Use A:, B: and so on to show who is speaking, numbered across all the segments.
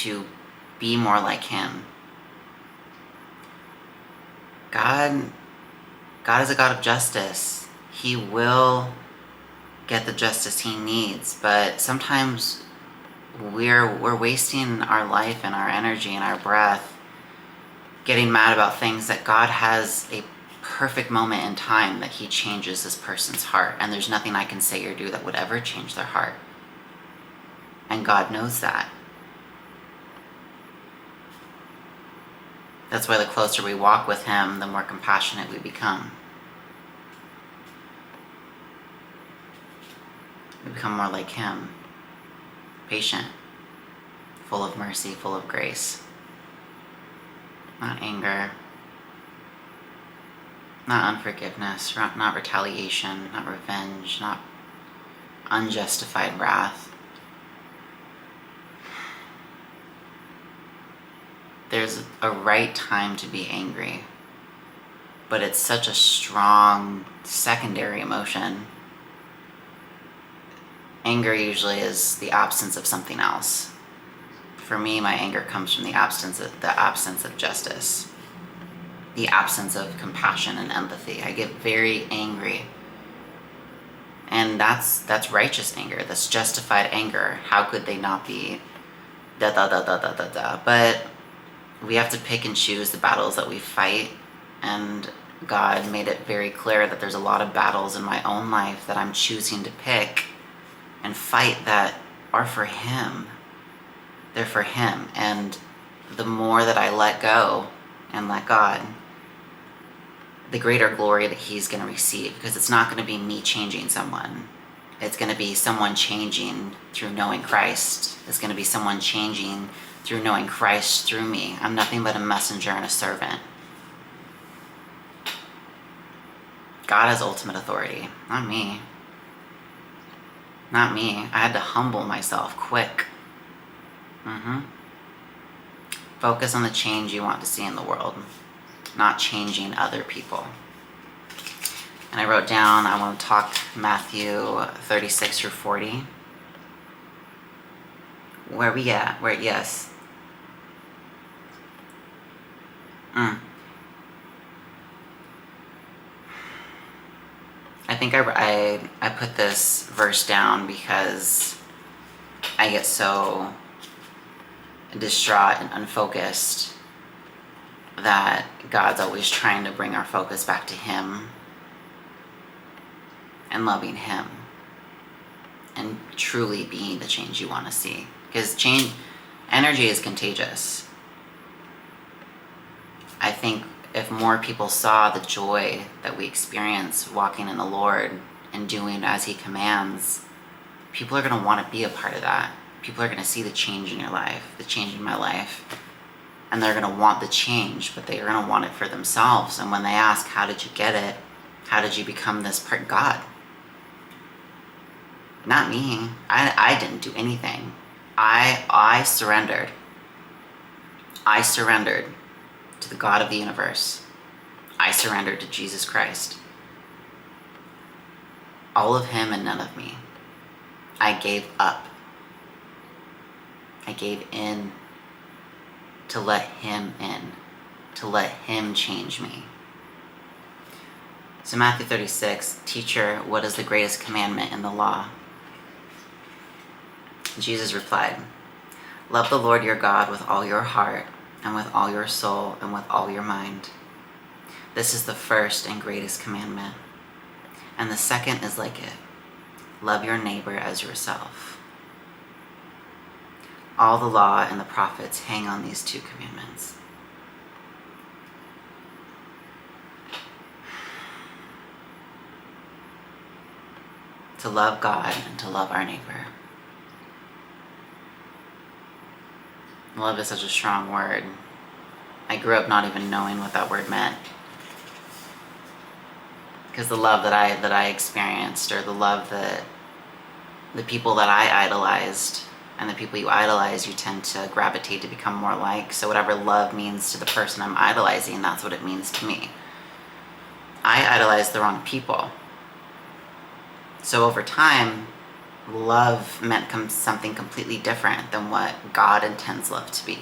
A: to be more like him. God is a God of justice. He will get the justice he needs, but sometimes we're wasting our life and our energy and our breath getting mad about things that God has a perfect moment in time that he changes this person's heart, and there's nothing I can say or do that would ever change their heart. And God knows that. That's why the closer we walk with him, the more compassionate we become. We become more like him. Patient, full of mercy, full of grace. Not anger, not unforgiveness, not retaliation, not revenge, not unjustified wrath. There's a right time to be angry, but it's such a strong secondary emotion. Anger usually is the absence of something else. For me, my anger comes from the absence of justice, the absence of compassion and empathy. I get very angry, and that's righteous anger. That's justified anger. How could they not be? But we have to pick and choose the battles that we fight, and God made it very clear that there's a lot of battles in my own life that I'm choosing to pick and fight that are for him. They're for him. And the more that I let go and let God, the greater glory that he's going to receive, because it's not going to be me changing someone. It's going to be someone changing through knowing Christ. It's going to be someone changing through knowing Christ through me. I'm nothing but a messenger and a servant. God has ultimate authority, not me. Not me. I had to humble myself quick. Focus on the change you want to see in the world, not changing other people. And I wrote down, I want to talk Matthew 36 through 40. Where we at? Where, yes. I think I put this verse down because I get so distraught and unfocused that God's always trying to bring our focus back to him and loving him and truly being the change you want to see. Because energy is contagious. I think if more people saw the joy that we experience walking in the Lord and doing as he commands, people are going to want to be a part of that. People are going to see the change in your life, the change in my life, and they're going to want the change, but they're going to want it for themselves. And when they ask, how did you get it? How did you become this part? God. Not me. I didn't do anything. I surrendered. I surrendered to the God of the universe. I surrendered to Jesus Christ. All of him and none of me. I gave up. I gave in to let him in, to let him change me. So Matthew 36, teacher, what is the greatest commandment in the law? Jesus replied, love the Lord your God with all your heart and with all your soul and with all your mind. This is the first and greatest commandment. And the second is like it. Love your neighbor as yourself. All the law and the prophets hang on these two commandments. To love God and to love our neighbor. Love is such a strong word. I grew up not even knowing what that word meant. Because the love that I experienced, or the love that the people that I idolized, and the people you idolize, you tend to gravitate to become more like. So whatever love means to the person I'm idolizing, that's what it means to me. I idolized the wrong people. So over time, love meant something completely different than what God intends love to be.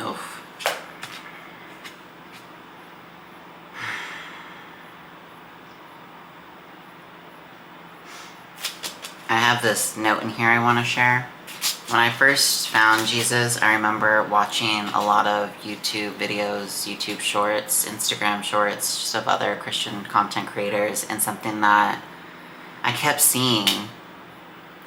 A: Oof. I have this note in here I want to share. When I first found Jesus, I remember watching a lot of YouTube videos, YouTube shorts, Instagram shorts, just of other Christian content creators, and something that I kept seeing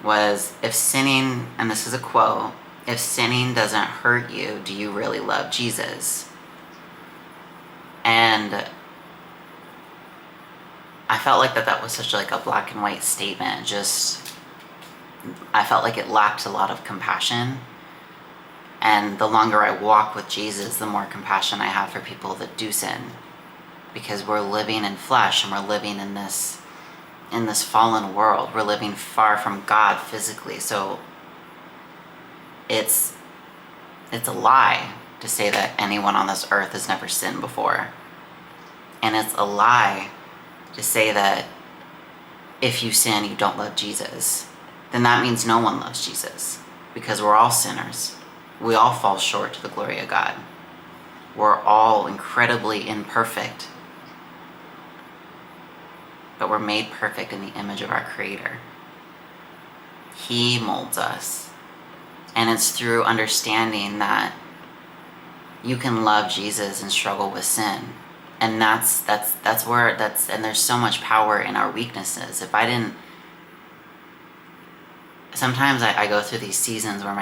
A: was, if sinning, and this is a quote, if sinning doesn't hurt you, do you really love Jesus? And I felt like that was such like a black and white statement. Just, I felt like it lacked a lot of compassion. And the longer I walk with Jesus, the more compassion I have for people that do sin. Because we're living in flesh, and we're living in this fallen world. We're living far from God physically. So it's a lie to say that anyone on this earth has never sinned before. And it's a lie to say that if you sin, you don't love Jesus. Then that means no one loves Jesus, because we're all sinners. We all fall short to the glory of God. We're all incredibly imperfect, but we're made perfect in the image of our Creator. He molds us. And it's through understanding that you can love Jesus and struggle with sin. And that's where and there's so much power in our weaknesses. Sometimes I go through these seasons where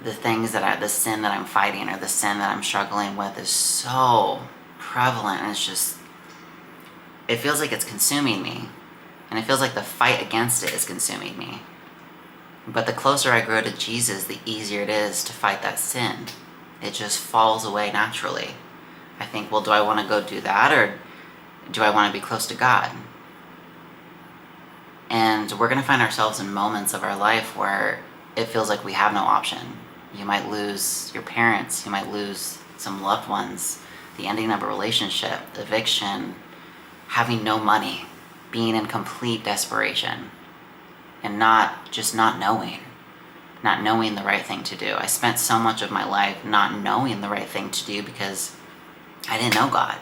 A: the sin that I'm fighting, or the sin that I'm struggling with, is so prevalent, and it feels like it's consuming me. And it feels like the fight against it is consuming me. But the closer I grow to Jesus, the easier it is to fight that sin. It just falls away naturally. I think, well, do I want to go do that, or do I want to be close to God? And we're going to find ourselves in moments of our life where it feels like we have no option. You might lose your parents, you might lose some loved ones, the ending of a relationship, eviction, having no money, being in complete desperation, and not knowing the right thing to do. I spent so much of my life not knowing the right thing to do because I didn't know God.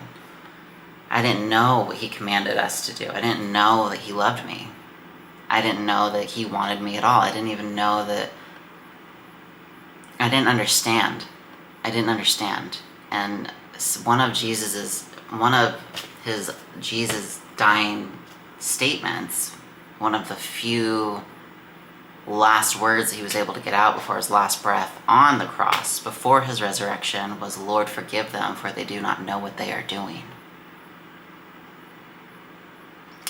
A: I didn't know what He commanded us to do. I didn't know that He loved me. I didn't know that He wanted me at all. I didn't even know that. I didn't understand. And one of Jesus' dying statements, one of the few last words He was able to get out before His last breath on the cross, before His resurrection, was, "Lord, forgive them, for they do not know what they are doing."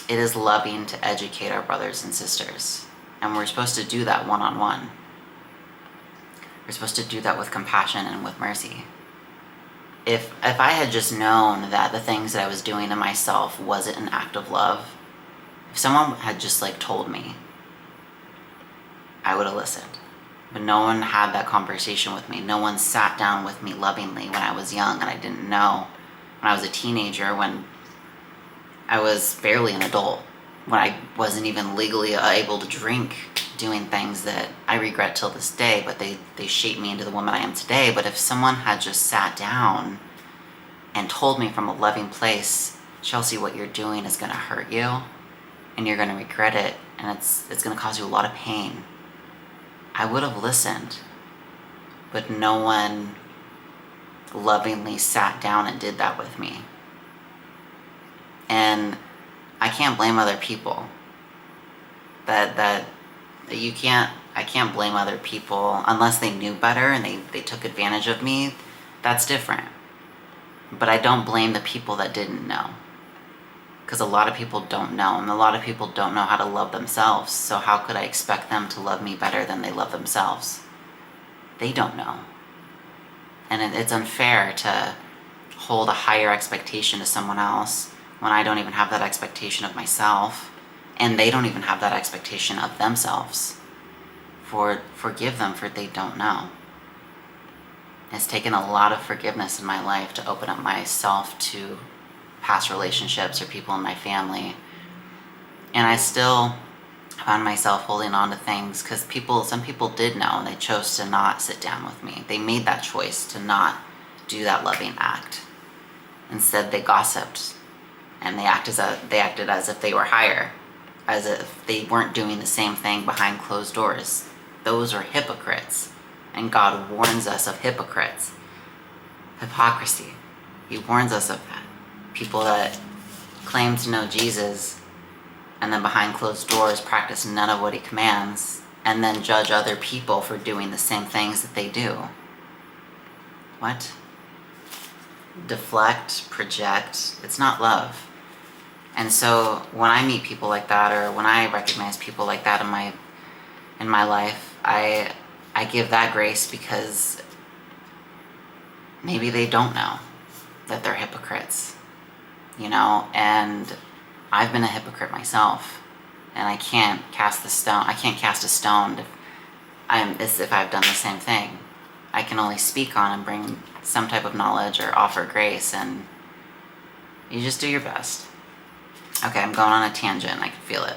A: It is loving to educate our brothers and sisters. And we're supposed to do that one-on-one. We're supposed to do that with compassion and with mercy. If I had just known that the things that I was doing to myself wasn't an act of love, if someone had just told me, I would have listened. But no one had that conversation with me. No one sat down with me lovingly when I was young and I didn't know. When I was a teenager, when I was barely an adult, when I wasn't even legally able to drink, doing things that I regret till this day, but they shaped me into the woman I am today. But if someone had just sat down and told me from a loving place, "Chelsea, what you're doing is going to hurt you, and you're going to regret it, and it's going to cause you a lot of pain," I would have listened. But no one lovingly sat down and did that with me. And I can't blame other people. I can't blame other people unless they knew better and they took advantage of me. That's different. But I don't blame the people that didn't know. Because a lot of people don't know, and a lot of people don't know how to love themselves. So how could I expect them to love me better than they love themselves? They don't know. And it's unfair to hold a higher expectation to someone else when I don't even have that expectation of myself, and they don't even have that expectation of themselves. Forgive them, for they don't know. It's taken a lot of forgiveness in my life to open up myself to past relationships or people in my family. And I still found myself holding on to things because some people did know and they chose to not sit down with me. They made that choice to not do that loving act. Instead, they gossiped and they acted as if they were higher, as if they weren't doing the same thing behind closed doors. Those are hypocrites. And God warns us of hypocrites. Hypocrisy. He warns us of that. People that claim to know Jesus and then behind closed doors practice none of what he commands and then judge other people for doing the same things that they do. What? Deflect, project. It's not love. And so when I meet people like that, or when I recognize people like that in my life, I give that grace because maybe they don't know that they're hypocrites, and I've been a hypocrite myself, and I can't cast a stone if I've done the same thing. I can only speak on and bring some type of knowledge or offer grace, and you just do your best. Okay, I'm going on a tangent, I can feel it.